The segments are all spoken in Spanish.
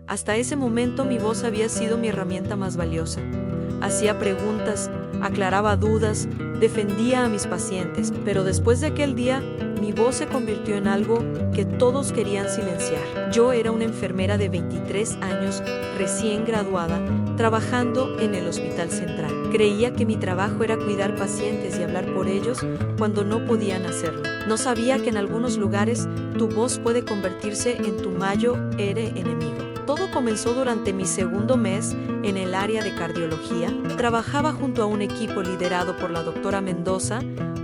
Hasta ese momento mi voz había sido mi herramienta más valiosa. Hacía preguntas, aclaraba dudas, defendía a mis pacientes, pero después de aquel día, mi voz se convirtió en algo que todos querían silenciar. Yo era una enfermera de 23 años, recién graduada, trabajando en el Hospital Central. Creía que mi trabajo era cuidar pacientes y hablar por ellos cuando no podían hacerlo. No sabía que en algunos lugares tu voz puede convertirse en tu mayor enemigo. Todo comenzó durante mi segundo mes en el área de cardiología. Trabajaba junto a un equipo liderado por la doctora Mendoza,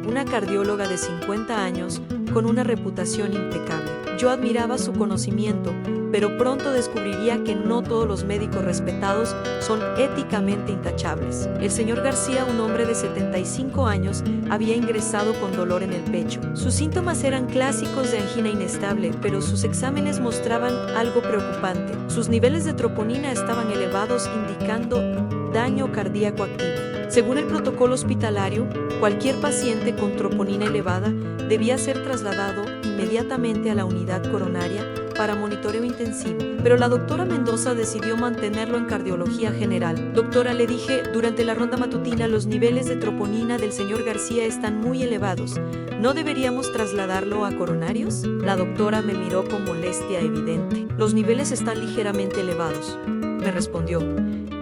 una cardióloga de 50 años con una reputación impecable. Yo admiraba su conocimiento, pero pronto descubriría que no todos los médicos respetados son éticamente intachables. El señor García, un hombre de 75 años, había ingresado con dolor en el pecho. Sus síntomas eran clásicos de angina inestable, pero sus exámenes mostraban algo preocupante. Sus niveles de troponina estaban elevados, indicando daño cardíaco activo. Según el protocolo hospitalario, cualquier paciente con troponina elevada debía ser trasladado inmediatamente a la unidad coronaria para monitoreo intensivo, pero la doctora Mendoza decidió mantenerlo en cardiología general. Doctora, le dije, durante la ronda matutina los niveles de troponina del señor García están muy elevados. ¿No deberíamos trasladarlo a coronarios? La doctora me miró con molestia evidente. Los niveles están ligeramente elevados, me respondió.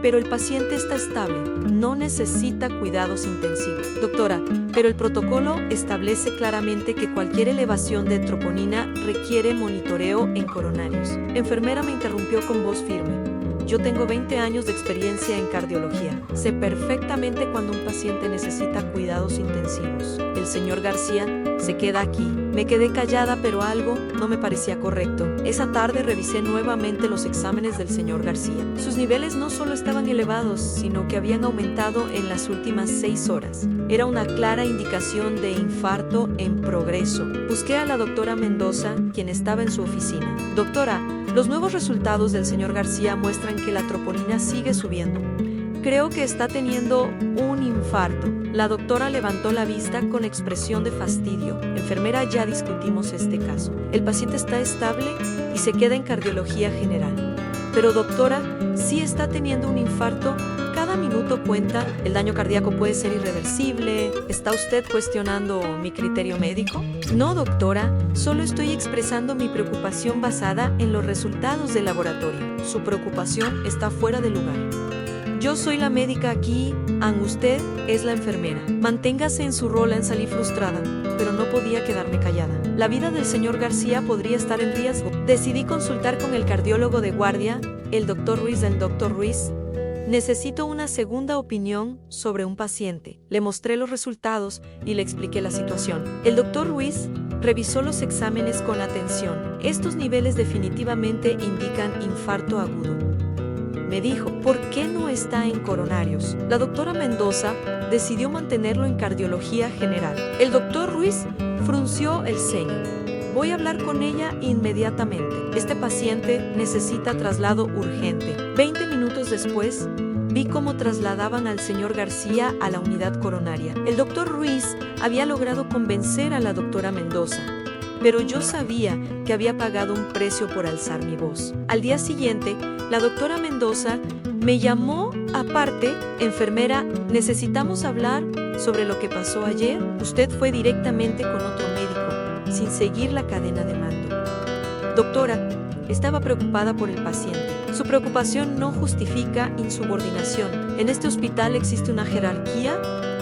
Pero el paciente está estable, no necesita cuidados intensivos. Doctora, pero el protocolo establece claramente que cualquier elevación de troponina requiere monitoreo en coronarios. Enfermera, me interrumpió con voz firme. Yo tengo 20 años de experiencia en cardiología. Sé perfectamente cuando un paciente necesita cuidados intensivos. El señor García se queda aquí. Me quedé callada, pero algo no me parecía correcto. Esa tarde revisé nuevamente los exámenes del señor García. Sus niveles no solo estaban elevados, sino que habían aumentado en las últimas 6 horas. Era una clara indicación de infarto en progreso. Busqué a la doctora Mendoza, quien estaba en su oficina. Doctora, los nuevos resultados del señor García muestran que la troponina sigue subiendo. Creo que está teniendo un infarto. La doctora levantó la vista con expresión de fastidio. Enfermera, ya discutimos este caso. El paciente está estable y se queda en cardiología general. Pero doctora, si está teniendo un infarto, cada minuto cuenta. El daño cardíaco puede ser irreversible. ¿Está usted cuestionando mi criterio médico? No, doctora, solo estoy expresando mi preocupación basada en los resultados del laboratorio. Su preocupación está fuera de lugar. Yo soy la médica aquí, usted es la enfermera. Manténgase en su rol. Salí frustrada, pero no podía quedarme callada. La vida del señor García podría estar en riesgo. Decidí consultar con el cardiólogo de guardia, el doctor Ruiz. El doctor Ruiz, necesito una segunda opinión sobre un paciente. Le mostré los resultados y le expliqué la situación. El doctor Ruiz revisó los exámenes con atención. Estos niveles definitivamente indican infarto agudo. Me dijo, ¿por qué no está en coronarios? La doctora Mendoza decidió mantenerlo en cardiología general. El doctor Ruiz frunció el ceño. Voy a hablar con ella inmediatamente. Este paciente necesita traslado urgente. 20 minutos después, vi cómo trasladaban al señor García a la unidad coronaria. El doctor Ruiz había logrado convencer a la doctora Mendoza, pero yo sabía que había pagado un precio por alzar mi voz. Al día siguiente, la doctora Mendoza me llamó aparte. Enfermera, necesitamos hablar sobre lo que pasó ayer. Usted fue directamente con otro médico, sin seguir la cadena de mando. Doctora, estaba preocupada por el paciente. Su preocupación no justifica insubordinación. En este hospital existe una jerarquía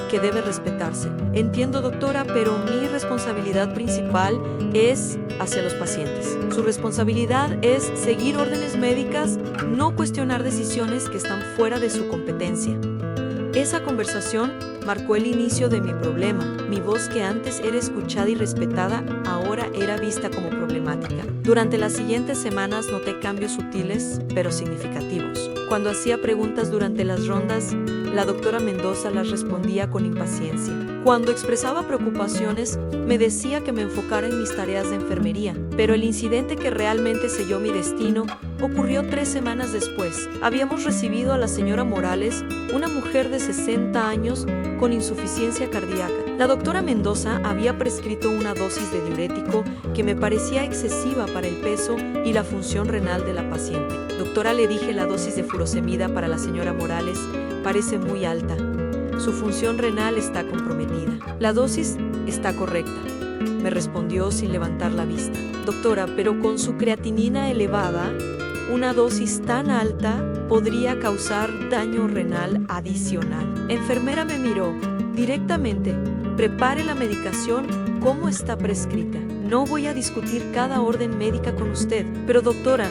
que debe respetarse. Entiendo, doctora, pero mi responsabilidad principal es hacia los pacientes. Su responsabilidad es seguir órdenes médicas, no cuestionar decisiones que están fuera de su competencia. Esa conversación marcó el inicio de mi problema. Mi voz, que antes era escuchada y respetada, ahora era vista como problemática. Durante las siguientes semanas noté cambios sutiles, pero significativos. Cuando hacía preguntas durante las rondas, la doctora Mendoza las respondía con impaciencia. Cuando expresaba preocupaciones, me decía que me enfocara en mis tareas de enfermería. Pero el incidente que realmente selló mi destino ocurrió 3 semanas después. Habíamos recibido a la señora Morales, una mujer de 60 años con insuficiencia cardíaca. La doctora Mendoza había prescrito una dosis de diurético que me parecía excesiva para el peso y la función renal de la paciente. Doctora, le dije, la dosis de furosemida para la señora Morales parece muy alta. Su función renal está comprometida. La dosis está correcta, me respondió sin levantar la vista. Doctora, pero con su creatinina elevada, una dosis tan alta podría causar daño renal adicional. Enfermera me miró directamente. Prepare la medicación como está prescrita. No voy a discutir cada orden médica con usted, pero doctora,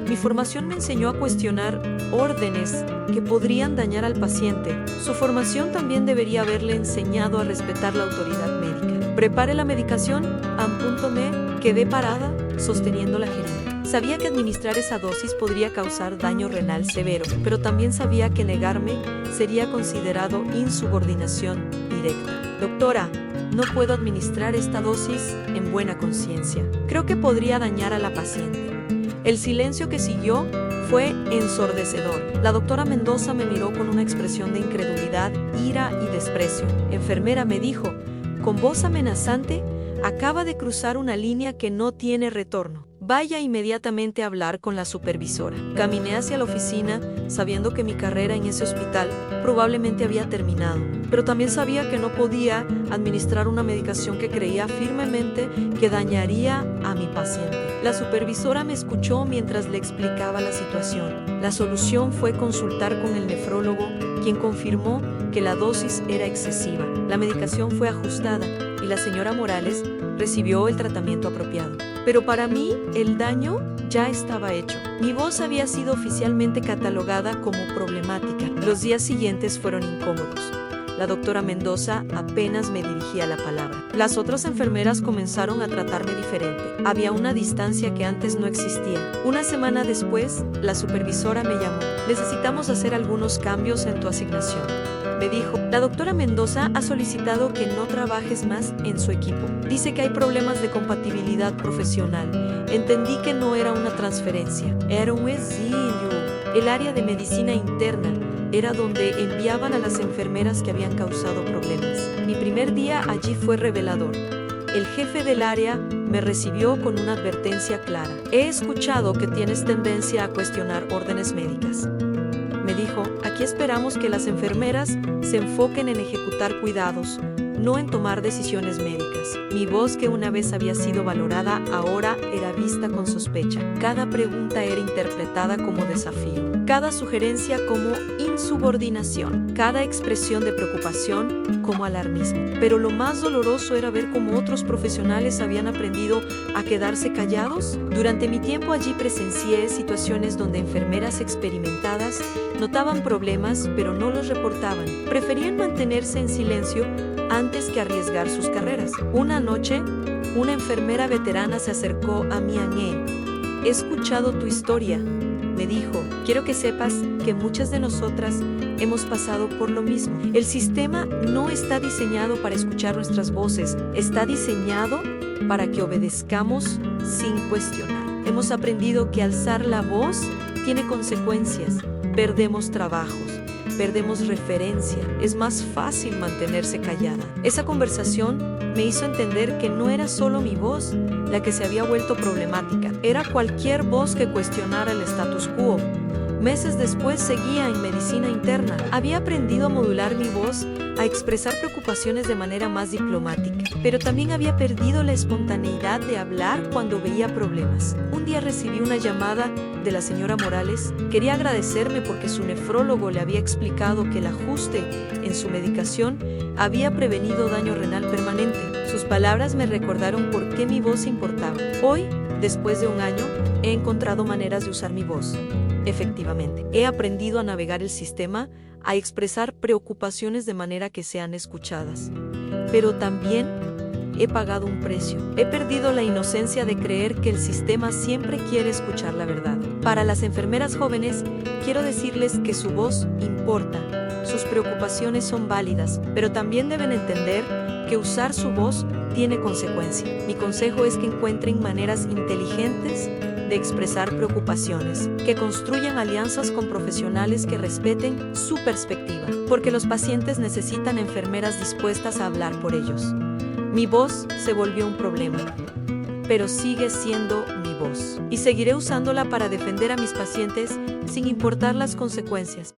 mi formación me enseñó a cuestionar órdenes que podrían dañar al paciente. Su formación también debería haberle enseñado a respetar la autoridad médica. Prepare la medicación. A un punto me quedé parada, sosteniendo la jeringa. Sabía que administrar esa dosis podría causar daño renal severo, pero también sabía que negarme sería considerado insubordinación directa. Doctora, no puedo administrar esta dosis en buena conciencia. Creo que podría dañar a la paciente. El silencio que siguió fue ensordecedor. La doctora Mendoza me miró con una expresión de incredulidad, ira y desprecio. Enfermera, me dijo, con voz amenazante, acaba de cruzar una línea que no tiene retorno. Vaya inmediatamente a hablar con la supervisora. Caminé hacia la oficina, sabiendo que mi carrera en ese hospital probablemente había terminado, pero también sabía que no podía administrar una medicación que creía firmemente que dañaría a mi paciente. La supervisora me escuchó mientras le explicaba la situación. La solución fue consultar con el nefrólogo, quien confirmó que la dosis era excesiva. La medicación fue ajustada y la señora Morales recibió el tratamiento apropiado. Pero para mí, el daño ya estaba hecho. Mi voz había sido oficialmente catalogada como problemática. Los días siguientes fueron incómodos. La doctora Mendoza apenas me dirigía la palabra. Las otras enfermeras comenzaron a tratarme diferente. Había una distancia que antes no existía. Una semana después, la supervisora me llamó. Necesitamos hacer algunos cambios en tu asignación. Me dijo, la doctora Mendoza ha solicitado que no trabajes más en su equipo. Dice que hay problemas de compatibilidad profesional. Entendí que no era una transferencia, era un exilio. El área de medicina interna era donde enviaban a las enfermeras que habían causado problemas. Mi primer día allí fue revelador. El jefe del área me recibió con una advertencia clara. He escuchado que tienes tendencia a cuestionar órdenes médicas. Me dijo, aquí esperamos que las enfermeras se enfoquen en ejecutar cuidados, no en tomar decisiones médicas. Mi voz, que una vez había sido valorada, ahora era vista con sospecha. Cada pregunta era interpretada como desafío, cada sugerencia como insubordinación, cada expresión de preocupación como alarmismo. Pero lo más doloroso era ver cómo otros profesionales habían aprendido a quedarse callados. Durante mi tiempo allí presencié situaciones donde enfermeras experimentadas notaban problemas, pero no los reportaban. Preferían mantenerse en silencio antes que arriesgar sus carreras. Una noche, una enfermera veterana se acercó a mi añé. He escuchado tu historia, me dijo. Quiero que sepas que muchas de nosotras hemos pasado por lo mismo. El sistema no está diseñado para escuchar nuestras voces, está diseñado para que obedezcamos sin cuestionar. Hemos aprendido que alzar la voz tiene consecuencias. Perdemos trabajos, perdemos referencia, es más fácil mantenerse callada. Esa conversación me hizo entender que no era solo mi voz la que se había vuelto problemática, era cualquier voz que cuestionara el status quo. Meses después seguía en medicina interna. Había aprendido a modular mi voz, a expresar preocupaciones de manera más diplomática, pero también había perdido la espontaneidad de hablar cuando veía problemas. Un día recibí una llamada de la señora Morales. Quería agradecerme porque su nefrólogo le había explicado que el ajuste en su medicación había prevenido daño renal permanente. Sus palabras me recordaron por qué mi voz importaba. Hoy, después de un año, he encontrado maneras de usar mi voz. Efectivamente, he aprendido a navegar el sistema, a expresar preocupaciones de manera que sean escuchadas. Pero también he pagado un precio. He perdido la inocencia de creer que el sistema siempre quiere escuchar la verdad. Para las enfermeras jóvenes, quiero decirles que su voz importa. Sus preocupaciones son válidas, pero también deben entender que usar su voz tiene consecuencia. Mi consejo es que encuentren maneras inteligentes de expresar preocupaciones, que construyan alianzas con profesionales que respeten su perspectiva, porque los pacientes necesitan enfermeras dispuestas a hablar por ellos. Mi voz se volvió un problema, pero sigue siendo mi voz, y seguiré usándola para defender a mis pacientes sin importar las consecuencias.